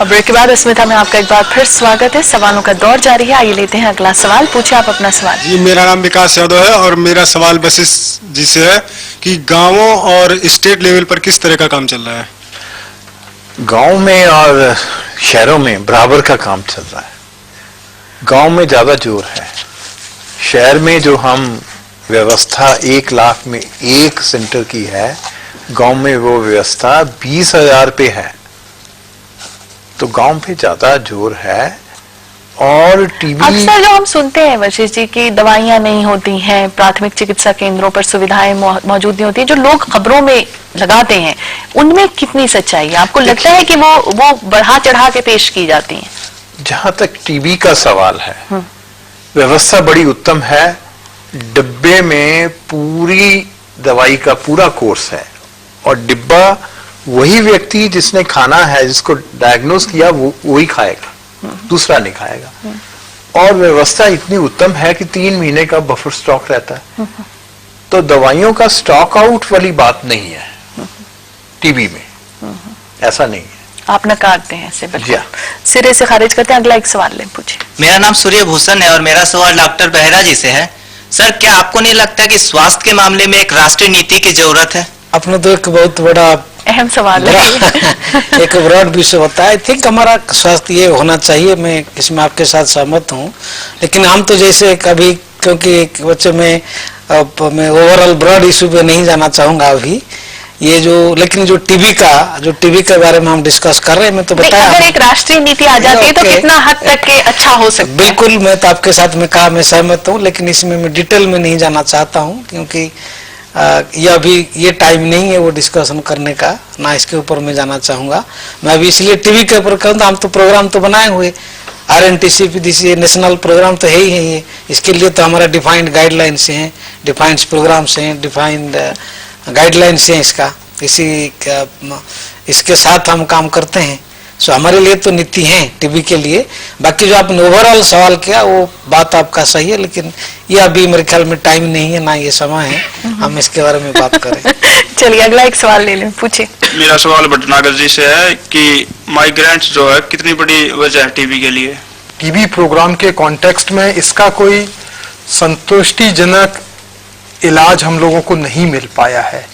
और ब्रेक के बाद अस्मिता में आपका एक बार फिर स्वागत है। सवालों का दौर जारी है। आइए लेते हैं अगला सवाल। पूछिए आप अपना सवाल। जी, मेरा नाम विकास यादव है और मेरा सवाल वशिष्ठ जी से है कि गांवों और स्टेट लेवल पर किस तरह का काम चल रहा है। गांव में और शहरों में बराबर का काम चल रहा है। गांव में ज्यादा जोर है। शहर में जो हम व्यवस्था 1 लाख में 1 सेंटर की है, गांव में वो व्यवस्था 20,000 पे है। तो गांव पे ज्यादा जोर है। और टीबी अक्सर जो हम सुनते हैं वशिष्ठ जी की दवाइयां नहीं होती हैं, प्राथमिक चिकित्सा केंद्रों पर सुविधाएं मौजूद नहीं होती हैं, जो लोग खबरों में लगाते हैं, उनमें कितनी सच्चाई है? आपको लगता है कि वो बढ़ा चढ़ा के पेश की जाती हैं? जहां तक टीबी का सवाल है, व्यवस्था बड़ी उत्तम है। डिब्बे में पूरी दवाई का पूरा कोर्स है और डिब्बा वही व्यक्ति जिसने खाना है, जिसको डायग्नोज किया, वो ही खाएगा, दूसरा नहीं खाएगा। और व्यवस्था इतनी उत्तम है कि 3 महीने का बफर स्टॉक रहता है। तो दवाइयों का स्टॉक आउट वाली बात नहीं है टीबी में, ऐसा नहीं है। आप नकारते हैं ऐसे? बिल्कुल सिरे से खारिज करते हैं। अगला एक सवाल ले, पूछिए। मेरा नाम सूर्य भूषण है और मेरा सवाल डॉक्टर बेहरा जी से है। सर, क्या आपको नहीं लगता कि स्वास्थ्य के मामले में एक राष्ट्रीय नीति की जरूरत है? अपने तो एक बहुत बड़ा अहम सवाल है। एक ब्रॉड विषय होता है। आई थिंक हमारा स्वास्थ्य ये होना चाहिए, मैं इसमें आपके साथ सहमत हूँ। लेकिन हम तो जैसे कभी, क्योंकि एक बच्चे में मैं ओवरऑल ब्रॉड इशू पे नहीं जाना चाहूंगा अभी। ये लेकिन जो टीबी के बारे में हम डिस्कस कर रहे हैं, मैं तो बताया अगर एक राष्ट्रीय नीति आ जाती है तो कितना हद तक के अच्छा हो सकता है? बिल्कुल, मैं तो आपके साथ में कहा, मैं सहमत हूँ, लेकिन इसमें मैं डिटेल में नहीं जाना चाहता हूँ, क्योंकि ये टाइम नहीं है वो डिस्कशन करने का, ना इसके ऊपर मैं जाना चाहूंगा। मैं अभी इसलिए टीवी के ऊपर कहूँ, हम तो प्रोग्राम तो बनाए हुए, RNTC नेशनल प्रोग्राम तो है ही है ये। इसके लिए तो हमारा डिफाइंड गाइडलाइंस हैं, डिफाइंड प्रोग्राम्स हैं, डिफाइंड गाइडलाइंस हैं। इसके साथ हम काम करते हैं। सो हमारे लिए तो नीति है टीबी के लिए। बाकी जो आपने ओवरऑल सवाल किया, वो बात आपका सही है, लेकिन ये अभी मेरे ख्याल में टाइम नहीं है, ना ये समय है हम इसके बारे में बात करें। चलिए अगला एक सवाल ले लें, पूछिए। मेरा सवाल भटनागर जी से है कि माइग्रेंट्स जो है कितनी बड़ी वजह है टीबी के लिए? टीबी प्रोग्राम के कॉन्टेक्स्ट में इसका कोई संतुष्टिजनक इलाज हम लोगों को नहीं मिल पाया है।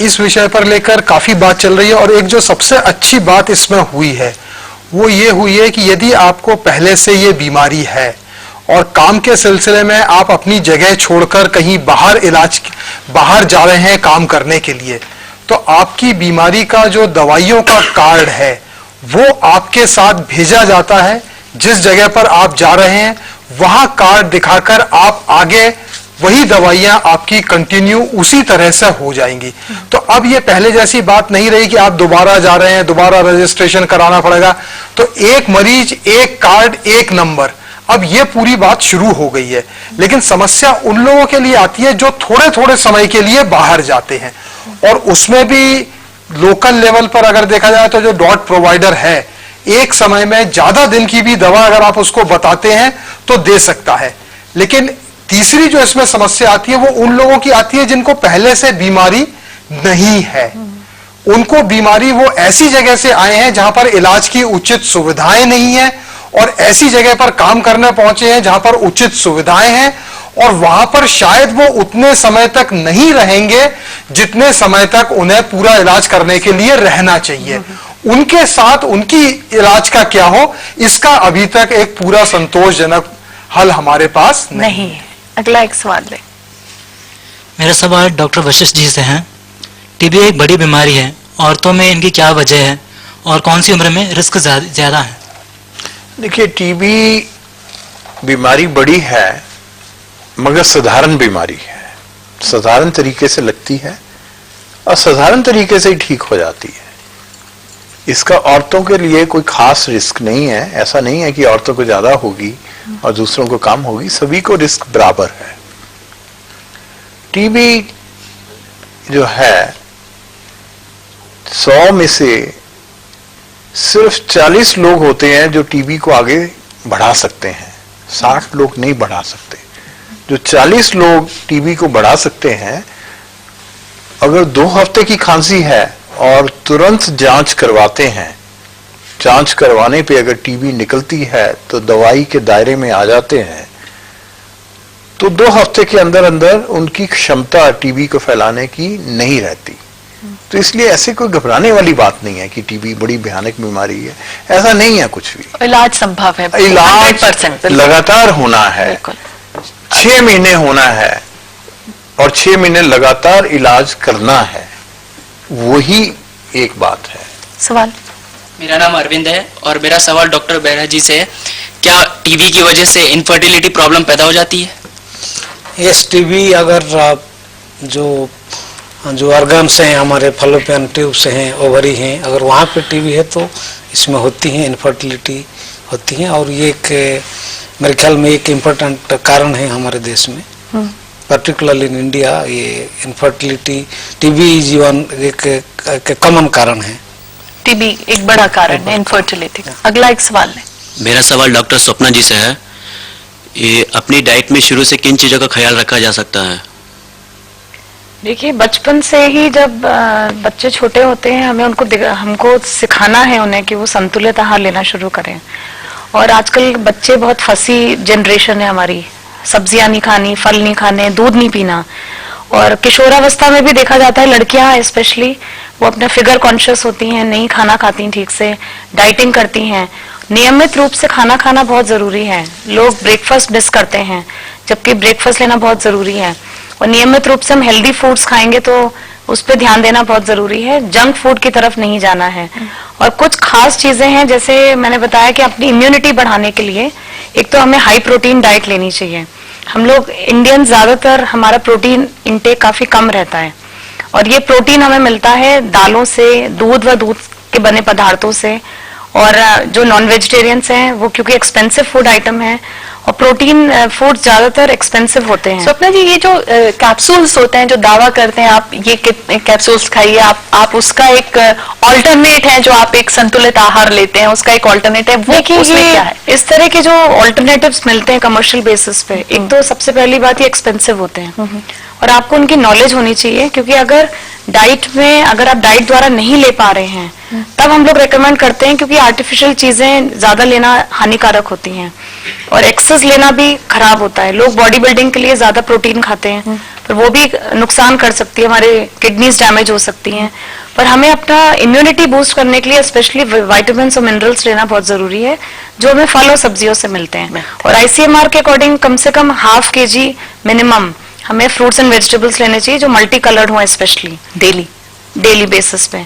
इस विषय पर लेकर काफी बात चल रही है और एक जो सबसे अच्छी बात इसमें हुई है वो ये हुई है कि यदि आपको पहले से ये बीमारी है और काम के सिलसिले में आप अपनी जगह छोड़कर कहीं बाहर जा रहे हैं काम करने के लिए, तो आपकी बीमारी का जो दवाइयों का कार्ड है वो आपके साथ भेजा जाता है। जिस जगह पर आप जा रहे हैं वहां कार्ड दिखाकर आप आगे वही दवाइयां आपकी कंटिन्यू उसी तरह से हो जाएंगी। तो अब ये पहले जैसी बात नहीं रही कि आप दोबारा जा रहे हैं, दोबारा रजिस्ट्रेशन कराना पड़ेगा। तो एक मरीज, एक कार्ड, एक नंबर, अब ये पूरी बात शुरू हो गई है। लेकिन समस्या उन लोगों के लिए आती है जो थोड़े थोड़े समय के लिए बाहर जाते हैं, और उसमें भी लोकल लेवल पर अगर देखा जाए तो जो डॉट प्रोवाइडर है, एक समय में ज्यादा दिन की भी दवा अगर आप उसको बताते हैं तो दे सकता है। लेकिन तीसरी जो इसमें समस्या आती है वो उन लोगों की आती है जिनको पहले से बीमारी नहीं है। उनको बीमारी वो ऐसी जगह से आए हैं जहां पर इलाज की उचित सुविधाएं नहीं है, और ऐसी जगह पर काम करने पहुंचे हैं जहां पर उचित सुविधाएं हैं, और वहां पर शायद वो उतने समय तक नहीं रहेंगे जितने समय तक उन्हें पूरा इलाज करने के लिए रहना चाहिए। उनके साथ उनकी इलाज का क्या हो, इसका अभी तक एक पूरा संतोषजनक हल हमारे पास नहीं है। अगला एक सवाल ले। मेरा सवाल डॉक्टर वशिष्ठ जी से है। टीबी एक बड़ी बीमारी है, औरतों में इनकी क्या वजह है और कौन सी उम्र में रिस्क ज्यादा है? देखिए, टीबी बीमारी बड़ी है मगर साधारण बीमारी है, साधारण तरीके से लगती है और साधारण तरीके से ही ठीक हो जाती है। इसका औरतों के लिए कोई खास रिस्क नहीं है। ऐसा नहीं है कि औरतों को ज्यादा होगी और दूसरों को कम होगी, सभी को रिस्क बराबर है। टीबी जो है 100 में से सिर्फ 40 लोग होते हैं जो टीबी को आगे बढ़ा सकते हैं, 60 लोग नहीं बढ़ा सकते। जो 40 लोग टीबी को बढ़ा सकते हैं, अगर 2 हफ्ते की खांसी है और तुरंत जांच करवाते हैं जांच करवाने पे अगर टीबी निकलती है तो दवाई के दायरे में आ जाते हैं, तो 2 हफ्ते के अंदर अंदर उनकी क्षमता टीबी को फैलाने की नहीं रहती। तो इसलिए ऐसे कोई घबराने वाली बात नहीं है कि टीबी बड़ी भयानक बीमारी है, ऐसा नहीं है कुछ भी। इलाज संभव है, इलाज 100% लगातार होना है, 6 महीने होना है और 6 महीने लगातार इलाज करना है, वही एक बात है। सवाल। मेरा नाम अरविंद है और मेरा सवाल डॉक्टर बेहरा जी से है, क्या टीबी की वजह से इनफर्टिलिटी प्रॉब्लम पैदा हो जाती है? यस, टीबी अगर जो ऑर्गन्स हैं हमारे फलोपियन ट्यूब्स हैं, ओवरी हैं, अगर वहाँ पे टीबी है तो इसमें होती है, इनफर्टिलिटी होती है। और ये एक मेरे ख्याल में एक इम्पोर्टेंट कारण है हमारे देश में, पर्टिकुलरली इन इंडिया। ये इनफर्टिलिटी, टीबी जीवन एक कॉमन कारण है। टीबी एक बड़ा कारण है इनफर्टिलिटी का। अगला एक सवाल है। मेरा सवाल डॉक्टर स्वप्ना जी से है, ये अपनी डाइट में शुरू से किन चीज़ों का ख्याल रखा जा सकता है? देखिए, बचपन से ही जब बच्चे छोटे होते हैं हमको सिखाना है उन्हें कि वो संतुलित आहार लेना शुरू करें। और आजकल बच्चे बहुत फंसी जनरेशन है हमारी, सब्जियां नहीं खानी, फल नहीं खाने, दूध नहीं पीना। और किशोरावस्था में भी देखा जाता है लड़कियां स्पेशली, वो अपना फिगर कॉन्शियस होती हैं, नहीं खाना खाती ठीक से, डाइटिंग करती हैं। नियमित रूप से खाना खाना बहुत जरूरी है। लोग ब्रेकफास्ट मिस करते हैं, जबकि ब्रेकफास्ट लेना बहुत जरूरी है। और नियमित रूप से हम हेल्दी फूड्स खाएंगे तो उस पर ध्यान देना बहुत जरूरी है, जंक फूड की तरफ नहीं जाना है। और कुछ खास चीजें हैं, जैसे मैंने बताया कि अपनी इम्यूनिटी बढ़ाने के लिए एक तो हमें हाई प्रोटीन डाइट लेनी चाहिए। हम लोग इंडियन ज्यादातर हमारा प्रोटीन इंटेक काफी कम रहता है, और ये प्रोटीन हमें मिलता है दालों से, दूध व दूध के बने पदार्थों से। और जो नॉन वेजिटेरियंस हैं वो क्योंकि एक्सपेंसिव फूड आइटम है, और प्रोटीन फूड ज्यादातर एक्सपेंसिव होते हैं। स्वप्ना जी, ये जो कैप्सूल्स होते हैं जो दावा करते हैं आप ये कैप्सूल्स खाइए, आप उसका एक ऑल्टरनेट है जो आप एक संतुलित आहार लेते हैं, उसका एक ऑल्टरनेट है, वो उसमें क्या है? इस तरह के जो ऑल्टरनेटिव्स मिलते हैं कमर्शियल बेसिस पे, एक तो सबसे पहली बात ये एक्सपेंसिव होते हैं, और आपको उनकी नॉलेज होनी चाहिए। क्योंकि अगर आप डाइट द्वारा नहीं ले पा रहे हैं तब हम लोग रेकमेंड करते हैं, क्योंकि आर्टिफिशियल चीजें ज्यादा लेना हानिकारक होती हैं और एक्सेस लेना भी खराब होता है। लोग बॉडी बिल्डिंग के लिए ज्यादा प्रोटीन खाते हैं, पर वो भी नुकसान कर सकती है, हमारे किडनीज डैमेज हो सकती हैं। पर हमें अपना इम्यूनिटी बूस्ट करने के लिए स्पेशली विटामिन और मिनरल्स लेना बहुत जरूरी है, जो हमें फल और सब्जियों से मिलते हैं। और ICMR के अकॉर्डिंग कम से कम 1/2 kg मिनिमम हमें फ्रूट्स एंड वेजिटेबल्स लेने चाहिए, जो मल्टी कलर्ड हो, स्पेशली डेली बेसिस पे।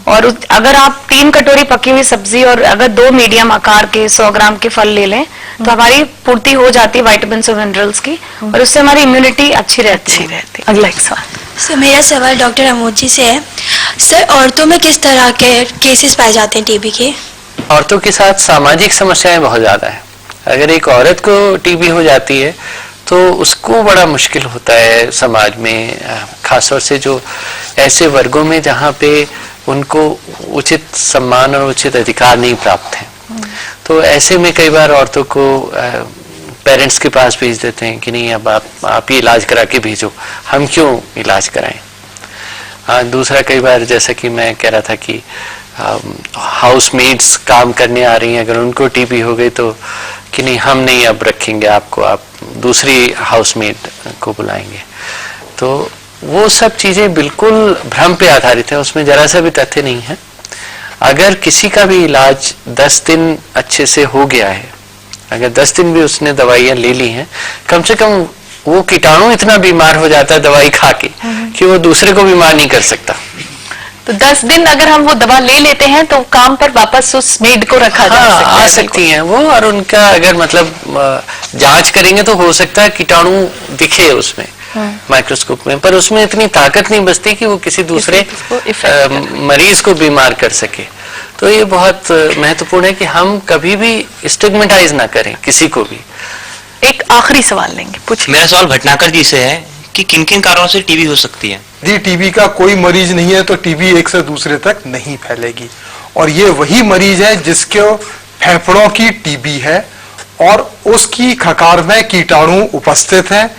और अगर आप 3 कटोरी पकी हुई सब्जी और अगर 2 मीडियम आकार के 100 ग्राम के फल ले लें तो हमारी पूर्ति हो जाती है विटामिन और मिनरल्स की, और उससे हमारी इम्यूनिटी अच्छी रहती है। अगला एक सवाल। सर, मेरा सवाल डॉक्टर अमोद जी से है। सर, औरतों में किस तरह के केसेस पाए जाते हैं टीबी के? औरतों के साथ सामाजिक समस्याएं बहुत ज्यादा है। अगर एक औरत को टीबी हो जाती है तो उसको बड़ा मुश्किल होता है समाज में, खासतौर से जो ऐसे वर्गों में जहाँ पे उनको उचित सम्मान और उचित अधिकार नहीं प्राप्त है। तो ऐसे में कई बार औरतों को पेरेंट्स के पास भेज देते हैं कि नहीं, अब आप ये इलाज करा के भेजो, हम क्यों इलाज कराएं। दूसरा, कई बार जैसा कि मैं कह रहा था कि हाउसमेट्स काम करने आ रही हैं, अगर उनको टीबी हो गई तो कि नहीं, हम नहीं अब रखेंगे आपको, आप दूसरी हाउसमेट को बुलाएंगे। तो वो सब चीजें बिल्कुल भ्रम पे आधारित है, उसमें जरा सा भी तथ्य नहीं है। अगर किसी का भी इलाज 10 दिन अच्छे से हो गया है, अगर 10 दिन भी उसने दवाइयां ले ली हैं, कम से कम वो कीटाणु इतना बीमार हो जाता है दवाई खा के कि वो दूसरे को बीमार नहीं कर सकता। तो 10 दिन अगर हम वो दवा ले लेते हैं तो काम पर वापस उस मेड को रखा जा सकता है। आ सकती हैं वो, और उनका अगर मतलब जांच करेंगे तो हो सकता है कीटाणु दिखे उसमें माइक्रोस्कोप में, पर उसमें इतनी ताकत नहीं बचती कि वो किसी दूसरे मरीज को बीमार कर सके। तो ये बहुत महत्वपूर्ण है कि हम कभी भी स्टिग्मेटाइज ना करें किसी को भी। एक आखिरी सवाल लेंगे, पूछिए। मेरा सवाल भटनागर जी से है कि किन किन कारणों से टीबी हो सकती है? जी, टीबी का कोई मरीज नहीं है तो टीबी एक से दूसरे तक नहीं फैलेगी, और ये वही मरीज है जिसके फेफड़ों की टीबी है और उसकी खकार में कीटाणु उपस्थित है,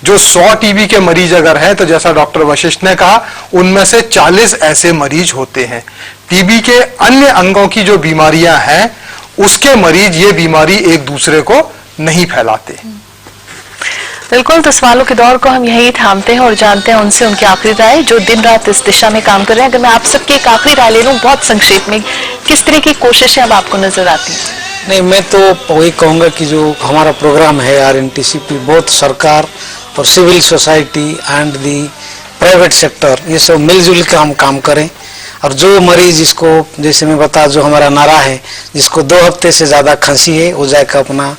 जो 100 टीबी के मरीज अगर हैं, तो जैसा डॉक्टर वशिष्ठ ने कहा, उनमें से 40 ऐसे मरीज होते हैं। टीबी के अन्य अंगों की जो बीमारियां हैं, उसके मरीज ये बीमारी एक दूसरे को नहीं फैलाते। बिल्कुल, तो सवालों के दौर को हम यही थामते हैं और जानते हैं उनसे उनकी आखिरी राय, जो दिन रात इस दिशा में काम कर रहे हैं। अगर मैं आप सबकी एक आखिरी राय ले लूं बहुत संक्षेप में, किस तरह की कोशिशें अब आपको नजर आती हैं? नहीं, मैं तो वही कहूँगा कि जो हमारा प्रोग्राम है RNTCP, बहुत सरकार और civil society and the private sector, ये सब मिलजुल के हम काम करें। और जो मरीज जिसको, जैसे मैं बता, जो हमारा नारा है, जिसको 2 हफ्ते से ज़्यादा खांसी है, वो जाकर अपना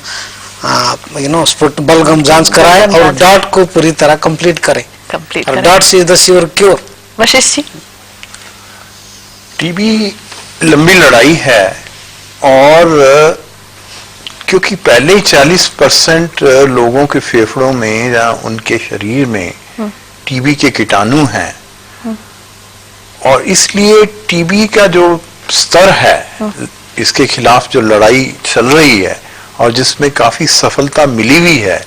बलगम जांच कराए और डॉट को पूरी तरह कंप्लीट करें। और DOT is the sure cure. Vashishth ji, TB लंबी लड़ाई है, और क्योंकि पहले ही 40% लोगों के फेफड़ों में या उनके शरीर में टीबी के कीटाणु हैं, और इसलिए टीबी का जो स्तर है, इसके खिलाफ जो लड़ाई चल रही है और जिसमें काफी सफलता मिली हुई है,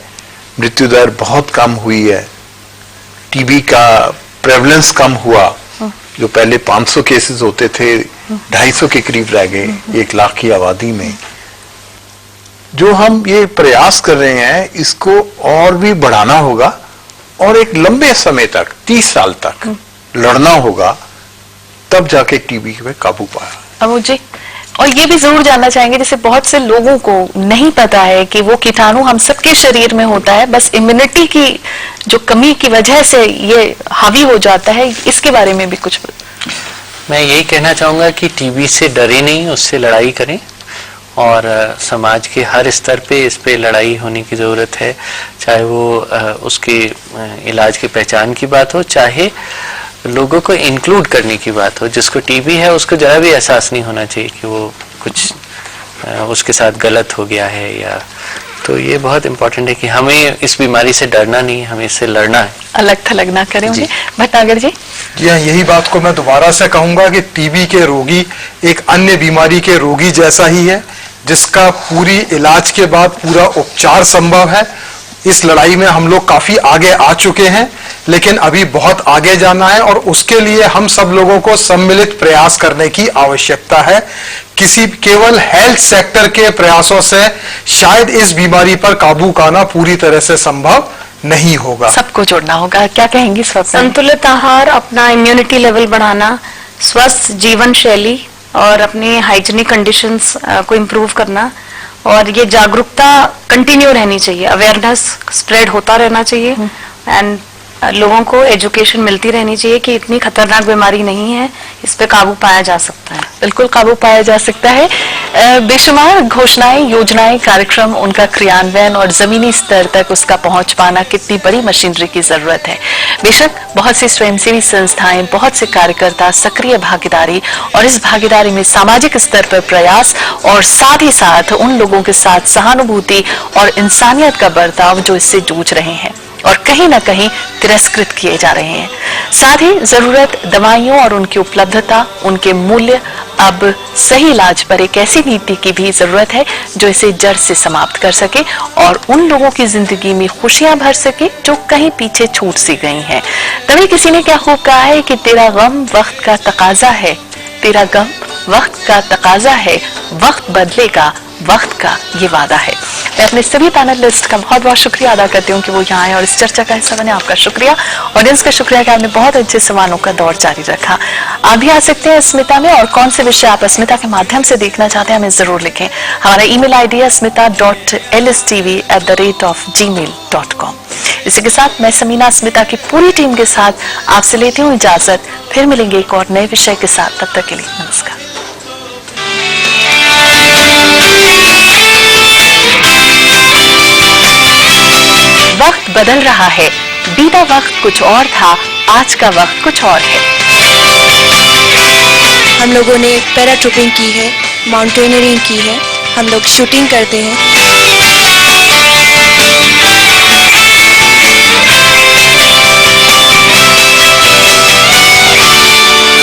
मृत्यु दर बहुत कम हुई है, टीबी का प्रेवलेंस कम हुआ, जो पहले 500 केसेस होते थे 250 के करीब रह गए 1 लाख की आबादी में। जो हम ये प्रयास कर रहे हैं, इसको और भी बढ़ाना होगा और एक लंबे समय तक 30 साल तक लड़ना होगा, तब जाके टीबी पे काबू पाया। अमोद जी, और ये भी जरूर जानना चाहेंगे, जैसे बहुत से लोगों को नहीं पता है कि वो कीटाणु हम सबके शरीर में होता है, बस इम्यूनिटी की जो कमी की वजह से ये हावी हो जाता है, इसके बारे में भी कुछ। मैं यही कहना चाहूँगा कि टीबी से डरे नहीं, उससे लड़ाई करें, और समाज के हर स्तर पे इस पे लड़ाई होने की ज़रूरत है। चाहे वो उसके इलाज की पहचान की बात हो, चाहे लोगों को इंक्लूड करने की बात हो। जिसको टीबी है उसको जरा भी एहसास नहीं होना चाहिए कि वो कुछ उसके साथ गलत हो गया है, या तो ये बहुत इम्पोर्टेंट है कि हमें इस बीमारी से डरना नहीं, हमें इससे लड़ना है, अलग थलग ना करें। भटनागर जी, जी हाँ, यही बात को मैं दोबारा से कहूंगा कि टीबी के रोगी एक अन्य बीमारी के रोगी जैसा ही है, जिसका पूरी इलाज के बाद पूरा उपचार संभव है। इस लड़ाई में हम लोग काफी आगे आ चुके हैं, लेकिन अभी बहुत आगे जाना है, और उसके लिए हम सब लोगों को सम्मिलित प्रयास करने की आवश्यकता है। किसी केवल हेल्थ सेक्टर के प्रयासों से शायद इस बीमारी पर काबू पाना पूरी तरह से संभव नहीं होगा, सबको जोड़ना होगा। क्या कहेंगी स्वप्ना? संतुलित आहार, अपना इम्यूनिटी लेवल बढ़ाना, स्वस्थ जीवन शैली और अपनी हाइजीनिक कंडीशंस को इम्प्रूव करना, और ये जागरूकता कंटिन्यू रहनी चाहिए, अवेयरनेस स्प्रेड होता रहना चाहिए, एंड लोगों को एजुकेशन मिलती रहनी चाहिए कि इतनी खतरनाक बीमारी नहीं है, इस पे काबू पाया जा सकता है। बिल्कुल काबू पाया जा सकता है। बेशुमार घोषणाएं, योजनाएं, कार्यक्रम, उनका क्रियान्वयन और जमीनी स्तर तक उसका पहुंच पाना, कितनी बड़ी मशीनरी की जरूरत है। बेशक बहुत सी स्वयंसेवी संस्थाएं, बहुत से कार्यकर्ता, सक्रिय भागीदारी, और इस भागीदारी में सामाजिक स्तर पर प्रयास, और साथ ही साथ उन लोगों के साथ सहानुभूति और इंसानियत का बर्ताव जो इससे जूझ रहे हैं और कहीं ना कहीं तिरस्कृत किए जा रहे हैं। साथ ही जरूरत दवाइयों और उनकी उपलब्धता, उनके मूल्य, अब सही इलाज पर एक ऐसी नीति की भी जरूरत है जो इसे जड़ से समाप्त कर सके और उन लोगों की जिंदगी में खुशियां भर सके जो कहीं पीछे छूट सी गई हैं। तभी किसी ने क्या खूब कहा है कि तेरा गम वक्त का तकाजा है, तेरा गम वक्त का तकाजा है, वक्त बदलेगा, वक्त का ये वादा है। मैं अपने सभी पैनलिस्ट का बहुत बहुत शुक्रिया अदा करती हूँ कि वो यहाँ आए और इस चर्चा का हिस्सा बने। आपका शुक्रिया, ऑडियंस का शुक्रिया कि आपने बहुत अच्छे सवालों का दौर जारी रखा। आप भी आ सकते हैं अस्मिता में, और कौन से विषय आप अस्मिता के माध्यम से देखना चाहते हैं हमें जरूर लिखें। हमारा ईमेल आईडी है asmita.lstv@gmail.com। इसी के साथ मैं समीना अस्मिता की पूरी टीम के साथ आपसे लेती हूँ इजाजत। फिर मिलेंगे एक और नए विषय के साथ, तब तक के लिए नमस्कार। वक्त बदल रहा है, बीता वक्त कुछ और था, आज का वक्त कुछ और है। हम लोगों ने पैराट्रूपिंग की है, माउंटेनियरिंग की है, हम लोग शूटिंग करते हैं।